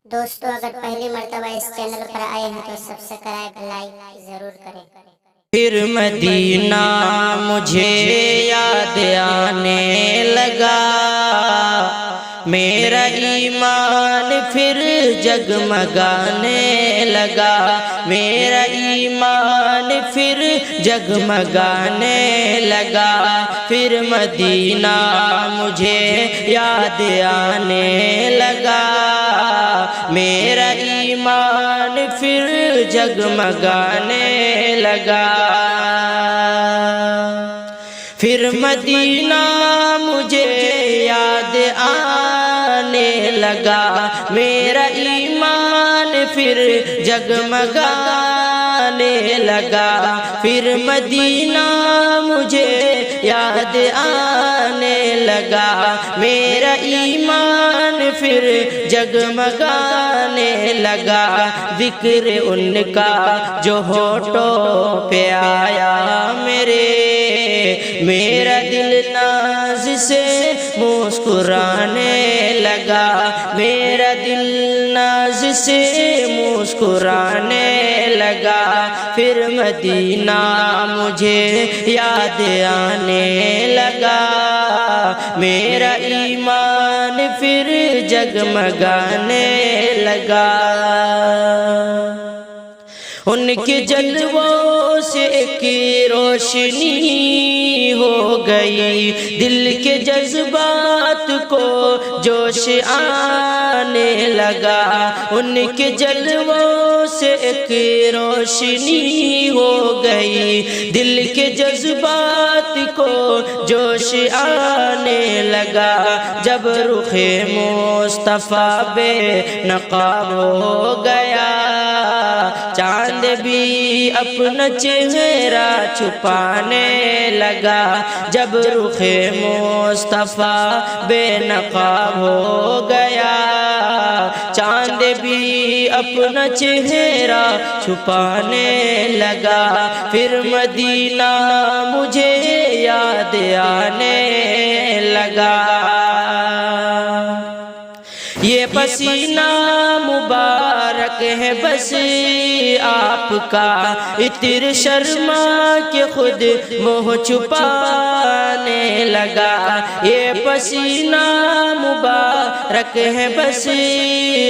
دوستو اگر پہلی مرتبہ اس چینل پر آئے ہیں تو سبسکرائب لائک ضرور کریں۔ پھر مدینہ مجھے یاد آنے لگا، میرا ایمان پھر جگمگانے لگا، میرا ایمان پھر جگمگانے لگا۔ پھر مدینہ مجھے یاد آنے لگا، میرا ایمان پھر جگمگانے لگا۔ پھر مدینہ مجھے یاد آنے لگا، میرا ایمان پھر جگمگانے لگا۔ پھر مدینہ مجھے یاد آنے لگا، میرا ایمان پھر جگمگانے لگا۔ ذکر ان کا جو ہونٹوں پہ آیا میرا دل ناز سے مسکرانے لگا، میرا دل ناز سے مسکرانے لگا۔ پھر مدینہ مجھے یاد آنے لگا، میرا ایمان پھر جگمگانے لگا۔ ان کے جلووں سے ایک روشنی ہو گئی، دل کے جذبات کو جوش آنے لگا۔ ان کے جلووں سے ایک روشنی ہو گئی، دل کے جذبات کو جوش آنے لگا۔ جب رخ مصطفیٰ بے نقاب ہو گیا، چاند بھی اپنا چہرہ چھپانے لگا۔ جب رخ مصطفیٰ بے نقاب ہو گیا، چاند بھی اپنا چہرہ چھپانے لگا۔ پھر مدینہ مجھے یاد آنے لگا، یہ پسینہ مبارک ہے بس آپ کا، عطر شرما کے خود منہ چھپانے لگا۔ یہ پسینہ مبارک ہے بس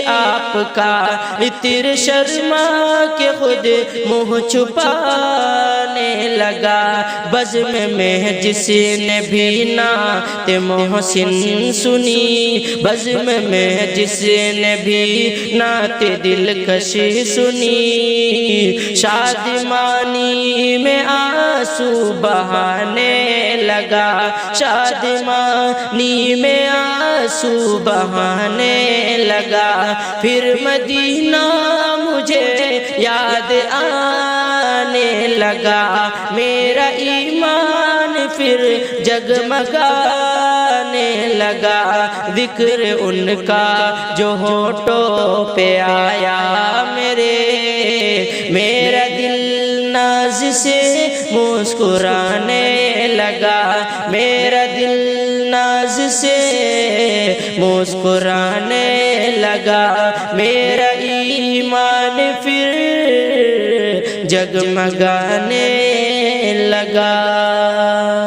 آپ کا، عطر شرما کے خود منہ چھپانے لگا۔ بزم میں جس نے بھی نعت محسن سنی، بزم میں جس نے بھی نعت دلکش سنی، شادمانی میں آنسو بہانے لگا، شادمانی میں آنسو بہانے لگا۔ پھر مدینہ مجھے یاد آنے لگا، میرا ایمان پھر جگمگانے لگا۔ ذکر ان کا جو ہونٹوں پہ آیا میرا دل ناز سے مسکرانے لگا، میرا دل ناز سے مسکرانے لگا۔ میرا ایمان پھر جگمگانے لگا۔